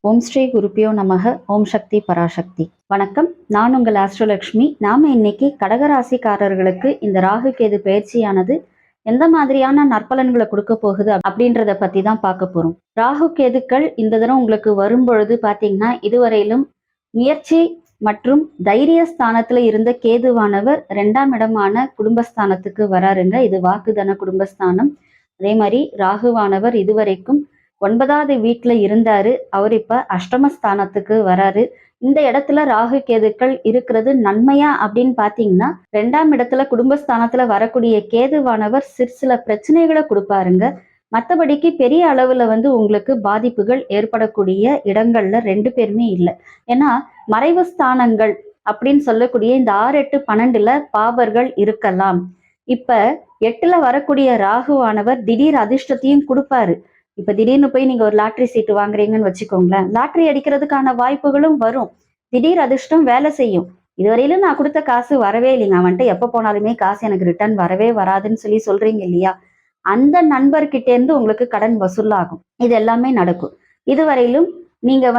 ஓம் ஸ்ரீ குருப்பியோ நமக. ஓம் சக்தி பராசக்தி. வணக்கம், நான் உங்கள் ஆஸ்ட்ரோலக்ஷ்மி. நாம இன்னைக்கு கடகராசிக்காரர்களுக்கு இந்த ராகு கேது பயிற்சியானது எந்த மாதிரியான நற்பலன்களை கொடுக்க போகுது அப்படின்றத பத்தி தான் பார்க்க போறோம். ராகு கேதுக்கள் இந்த தரம் உங்களுக்கு வரும்பொழுது பாத்தீங்கன்னா, இதுவரையிலும் முயற்சி மற்றும் தைரிய ஸ்தானத்துல இருந்த கேதுவானவர் 2ஆம் இடமான குடும்பஸ்தானத்துக்கு வராருங்க. இது வாக்குதன குடும்பஸ்தானம். அதே மாதிரி ராகுவானவர் இதுவரைக்கும் 9வது வீட்டுல இருந்தாரு. அவர் இப்ப அஷ்டமஸ்தானத்துக்கு வராரு. இந்த இடத்துல ராகு கேதுக்கள் இருக்கிறது நன்மையா அப்படின்னு பாத்தீங்கன்னா, 2ஆம் இடத்துல குடும்பஸ்தானத்துல வரக்கூடிய கேதுவானவர் சில பிரச்சனைகளை கொடுப்பாருங்க. மற்றபடிக்கு பெரிய அளவுல உங்களுக்கு பாதிப்புகள் ஏற்படக்கூடிய இடங்கள்ல 2 பேருமே இல்லை. ஏன்னா மறைவு ஸ்தானங்கள் அப்படின்னு சொல்லக்கூடிய இந்த 6, 8, 12ல பாவர்கள் இருக்கலாம். இப்ப 8ல வரக்கூடிய ராகுவானவர் திடீர் அதிர்ஷ்டத்தையும் கொடுப்பாரு. இப்ப திடீர்னு போய் நீங்க ஒரு லாட்டரி சீட்டு வாங்குறீங்கன்னு வச்சுக்கோங்களேன், லாட்டரி அடிக்கிறதுக்கான வாய்ப்புகளும் வரும். திடீர் அதிர்ஷ்டம் வேலை செய்யும். இதுவரையிலும் நான் கொடுத்த காசு வரவே இல்லைங்க, அவன்ட்டு எப்ப போனாலுமே காசு எனக்கு ரிட்டர்ன் வரவே வராதுன்னு சொல்றீங்க இல்லையா, அந்த நண்பர்கிட்ட இருந்து உங்களுக்கு கடன் வசூலாகும். இது எல்லாமே நடக்கும். இதுவரையிலும் நீங்க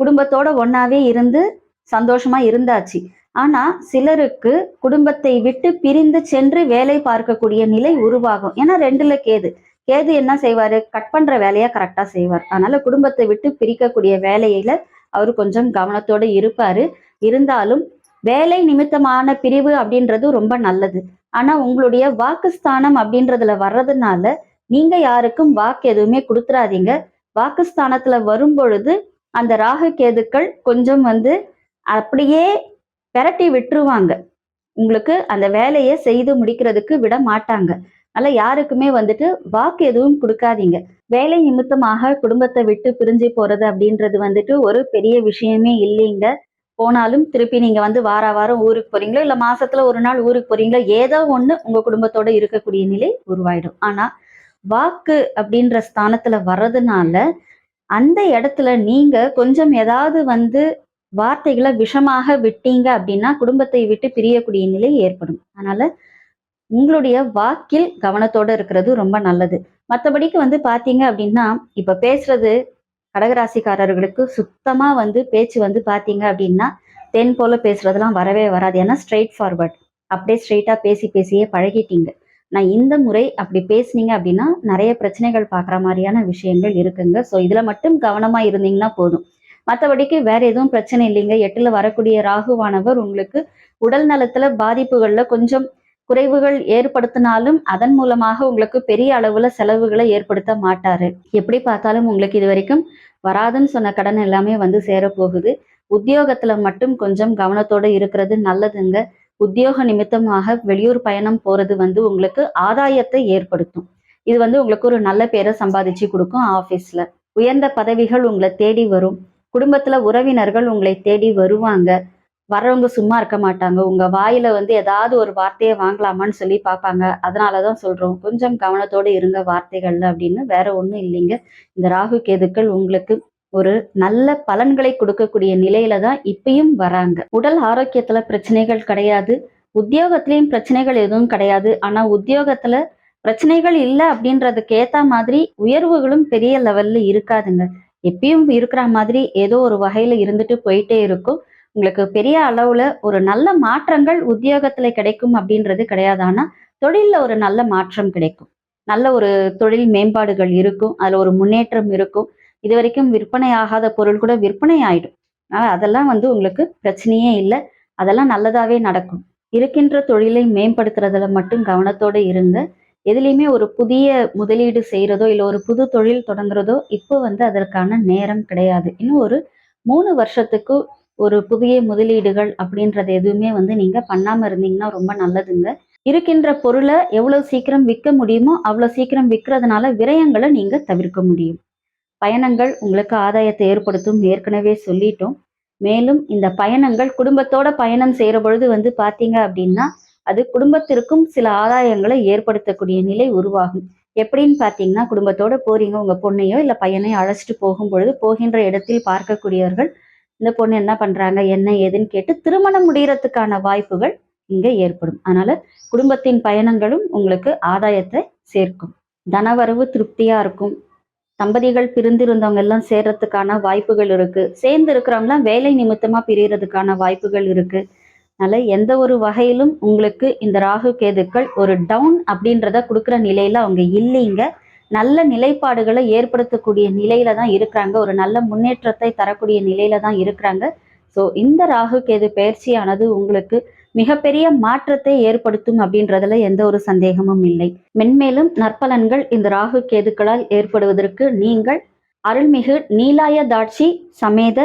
குடும்பத்தோட ஒன்னாவே இருந்து சந்தோஷமா இருந்தாச்சு. ஆனா சிலருக்கு குடும்பத்தை விட்டு பிரிந்து சென்று வேலை பார்க்கக்கூடிய நிலை உருவாகும். ஏன்னா 2ல கேது. கேது என்ன செய்வாரு, கட் பண்ற வேலையை கரெக்டா செய்வார். அதனால குடும்பத்தை விட்டு பிரிக்கக்கூடிய வேலையில அவரு கொஞ்சம் கவனத்தோட இருப்பாரு. இருந்தாலும் வேலை நிமித்தமான பிரிவு அப்படின்றது ரொம்ப நல்லது. ஆனா உங்களுடைய வாக்குஸ்தானம் அப்படின்றதுல வர்றதுனால நீங்க யாருக்கும் வாக்கு எதுவுமே கொடுத்துறாதீங்க. வாக்குஸ்தானத்துல வரும் பொழுது அந்த ராகு கேதுக்கள் கொஞ்சம் அப்படியே பெரட்டி விட்டுருவாங்க. உங்களுக்கு அந்த வேலையை செய்து முடிக்கிறதுக்கு விட மாட்டாங்க. அதனால யாருக்குமே வாக்கு எதுவும் கொடுக்காதீங்க. வேலை நிமித்தமாக குடும்பத்தை விட்டு பிரிஞ்சு போறது அப்படின்றது ஒரு பெரிய விஷயமே இல்லைங்க. போனாலும் திருப்பி நீங்க வார வாரம் ஊருக்கு போறீங்களோ இல்ல மாசத்துல ஒரு நாள் ஊருக்கு போறீங்களோ, ஏதோ ஒண்ணு உங்க குடும்பத்தோட இருக்கக்கூடிய நிலை உருவாயிடும். ஆனா வாக்கு அப்படின்ற ஸ்தானத்துல வர்றதுனால அந்த இடத்துல நீங்க கொஞ்சம் ஏதாவது வார்த்தைகளை விஷமாக விட்டீங்க அப்படின்னா குடும்பத்தை விட்டு பிரியக்கூடிய நிலை ஏற்படும். அதனால உங்களுடைய வாக்கில் கவனத்தோட இருக்கிறது ரொம்ப நல்லது. மற்றபடிக்கு பாத்தீங்க அப்படின்னா, இப்ப பேசுறது கடகராசிக்காரர்களுக்கு சுத்தமா பேச்சு பாத்தீங்க அப்படின்னா தென் போல பேசுறதெல்லாம் வரவே வராது. ஏன்னா ஸ்ட்ரெயிட் ஃபார்வர்ட், அப்படியே ஸ்ட்ரெயிட்டா பேசி பேசியே பழகிட்டீங்க. நான் இந்த முறை அப்படி பேசுனீங்க அப்படின்னா நிறைய பிரச்சனைகள் பார்க்குற மாதிரியான விஷயங்கள் இருக்குங்க. ஸோ இதுல மட்டும் கவனமா இருந்தீங்கன்னா போதும். மற்றபடிக்கு வேற எதுவும் பிரச்சனை இல்லைங்க. 8ல வரக்கூடிய ராகுவானவர் உங்களுக்கு உடல் நலத்துல பாதிப்புகள்ல கொஞ்சம் குறைவுகள் ஏற்படுத்தினாலும் அதன் மூலமாக உங்களுக்கு பெரிய அளவுல செலவுகளை ஏற்படுத்த மாட்டாரு. எப்படி பார்த்தாலும் உங்களுக்கு இது வரைக்கும் வராதுன்னு சொன்ன கடன் எல்லாமே சேரப்போகுது. உத்தியோகத்துல மட்டும் கொஞ்சம் கவனத்தோட இருக்கிறது நல்லதுங்க. உத்தியோக நிமித்தமாக வெளியூர் பயணம் போறது உங்களுக்கு ஆதாயத்தை ஏற்படுத்தும். இது உங்களுக்கு ஒரு நல்ல பேரை சம்பாதிச்சு கொடுக்கும். ஆபீஸ்ல உயர்ந்த பதவிகள் உங்களை தேடி வரும். குடும்பத்துல உறவினர்கள் உங்களை தேடி வருவாங்க. வர்றவங்க சும்மா இருக்க மாட்டாங்க. உங்க வாயில ஏதாவது ஒரு வார்த்தையை வாங்கலாமான்னு சொல்லி பார்ப்பாங்க. அதனாலதான் சொல்றோம், கொஞ்சம் கவனத்தோடு இருங்க வார்த்தைகள்ல அப்படின்னு. வேற ஒண்ணும் இல்லைங்க. இந்த ராகு கேதுக்கள் உங்களுக்கு ஒரு நல்ல பலன்களை கொடுக்கக்கூடிய நிலையில தான் இப்பயும் வராங்க. உடல் ஆரோக்கியத்துல பிரச்சனைகள் கிடையாது. உத்தியோகத்திலையும் பிரச்சனைகள் எதுவும் கிடையாது. ஆனா உத்தியோகத்துல பிரச்சனைகள் இல்லை அப்படின்றதுக்கு ஏத்த மாதிரி உயர்வுகளும் பெரிய லெவல்ல இருக்காதுங்க. எப்பயும் இருக்கிற மாதிரி ஏதோ ஒரு வகையில இருந்துட்டு போயிட்டே இருக்கும். உங்களுக்கு பெரிய அளவுல ஒரு நல்ல மாற்றங்கள் உத்தியோகத்துல கிடைக்கும் அப்படின்றது கிடையாது. ஆனா தொழில்ல ஒரு நல்ல மாற்றம் கிடைக்கும். நல்ல ஒரு தொழில் மேம்பாடுகள் இருக்கும். அதுல ஒரு முன்னேற்றம் இருக்கும். இது வரைக்கும் விற்பனை ஆகாத பொருள் கூட விற்பனை ஆயிடும். அதெல்லாம் உங்களுக்கு பிரச்சனையே இல்லை. அதெல்லாம் நல்லதாவே நடக்கும். இருக்கின்ற தொழிலை மேம்படுத்துறதுல மட்டும் கவனத்தோட இருங்க. எதுலையுமே ஒரு புதிய முதலீடு செய்யறதோ இல்லை ஒரு புது தொழில் தொடங்குறதோ இப்போ அதற்கான நேரம் கிடையாது. இன்னும் ஒரு 3 வருஷத்துக்கு ஒரு புதிய முதலீடுகள் அப்படின்றது எதுவுமே நீங்க பண்ணாம இருந்தீங்கன்னா ரொம்ப நல்லதுங்க. இருக்கின்ற பொருளை எவ்வளவு சீக்கிரம் விற்க முடியுமோ அவ்வளவு சீக்கிரம் விற்கிறதுனால விரயங்களை நீங்க தவிர்க்க முடியும். பயணங்கள் உங்களுக்கு ஆதாயத்தை ஏற்படுத்தும், ஏற்கனவே சொல்லிட்டோம். மேலும் இந்த பயணங்கள் குடும்பத்தோட பயணம் செய்யற பொழுது பாத்தீங்க அப்படின்னா அது குடும்பத்திற்கும் சில ஆதாயங்களை ஏற்படுத்தக்கூடிய நிலை உருவாகும். எப்படின்னு பாத்தீங்கன்னா, குடும்பத்தோட போறீங்க, உங்க பொண்ணையோ இல்ல பையனையோ அழைச்சிட்டு போகும் பொழுது போகின்ற இடத்தில் பார்க்கக்கூடியவர்கள் இந்த பொண்ணு என்ன பண்றாங்க என்ன ஏதுன்னு கேட்டு திருமணம் முடியறதுக்கான வாய்ப்புகள் இங்க ஏற்படும். அதனால குடும்பத்தின் பயணங்களும் உங்களுக்கு ஆதாயத்தை சேர்க்கும். தனவரவு திருப்தியா இருக்கும். தம்பதிகள் பிரிந்திருந்தவங்க எல்லாம் சேர்றதுக்கான வாய்ப்புகள் இருக்கு. சேர்ந்து இருக்கிறவங்களாம் வேலை நிமித்தமா பிரியறதுக்கான வாய்ப்புகள் இருக்கு. அதனால எந்த ஒரு வகையிலும் உங்களுக்கு இந்த ராகு கேதுக்கள் ஒரு டவுன் அப்படின்றத கொடுக்குற நிலையில அவங்க இல்லைங்க. நல்ல நிலைப்பாடுகளை ஏற்படுத்தக்கூடிய நிலையில தான் இருக்கிறாங்க. ஒரு நல்ல முன்னேற்றத்தை தரக்கூடிய நிலையில தான் இருக்கிறாங்க. ஸோ இந்த ராகு கேது பயிற்சியானது உங்களுக்கு மிகப்பெரிய மாற்றத்தை ஏற்படுத்தும் அப்படின்றதுல எந்த ஒரு சந்தேகமும் இல்லை. மென்மேலும் நற்பலன்கள் இந்த ராகு கேதுக்களால் ஏற்படுவதற்கு நீங்கள் அருள்மிகு நீலாயதாட்சி சமேத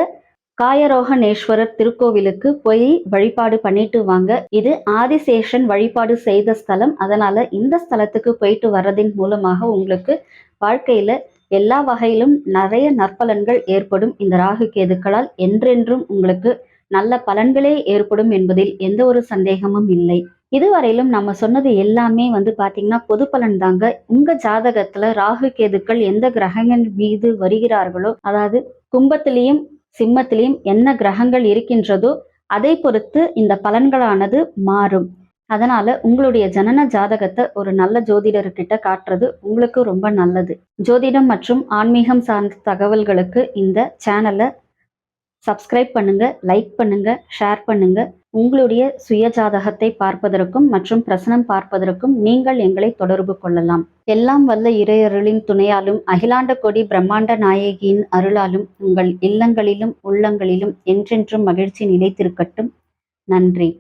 காயரோகணேஸ்வரர் திருக்கோவிலுக்கு போய் வழிபாடு பண்ணிட்டு வாங்க. இது ஆதிசேஷன் வழிபாடு செய்த ஸ்தலம். அதனால இந்த ஸ்தலத்துக்கு போயிட்டு வர்றதின் மூலமாக உங்களுக்கு வாழ்க்கையில எல்லா வகையிலும் நிறைய நற்பலன்கள் ஏற்படும். இந்த ராகு கேதுக்களால் என்றென்றும் உங்களுக்கு நல்ல பலன்களே ஏற்படும் என்பதில் எந்த ஒரு சந்தேகமும் இல்லை. இதுவரையிலும் நம்ம சொன்னது எல்லாமே பாத்தீங்கன்னா பொது பலன் தாங்க. உங்க ஜாதகத்துல ராகு கேதுக்கள் எந்த கிரகங்கள் மீது வருகிறார்களோ, அதாவது கும்பத்திலையும் சிம்மத்திலையும் என்ன கிரகங்கள் இருக்கின்றதோ அதை பொறுத்து இந்த பலன்களானது மாறும். அதனால உங்களுடைய ஜனன ஜாதகத்தை ஒரு நல்ல ஜோதிடர்கிட்ட காட்டுறது உங்களுக்கு ரொம்ப நல்லது. ஜோதிடம் மற்றும் ஆன்மீகம் சார்ந்த தகவல்களுக்கு இந்த சேனலை சப்ஸ்கிரைப் பண்ணுங்க, லைக் பண்ணுங்க, ஷேர் பண்ணுங்க. உங்களுடைய சுய ஜாதகத்தை பார்ப்பதற்கும் மற்றும் பிரசனம் பார்ப்பதற்கும் நீங்கள் எங்களை தொடர்பு கொள்ளலாம். எல்லாம் வல்ல இறையருளின் துணையாலும் அகிலாண்ட கோடி பிரம்மாண்ட நாயகியின் அருளாலும் உங்கள் இல்லங்களிலும் உள்ளங்களிலும் என்றென்றும் மகிழ்ச்சி நிலைத்திருக்கட்டும். நன்றி.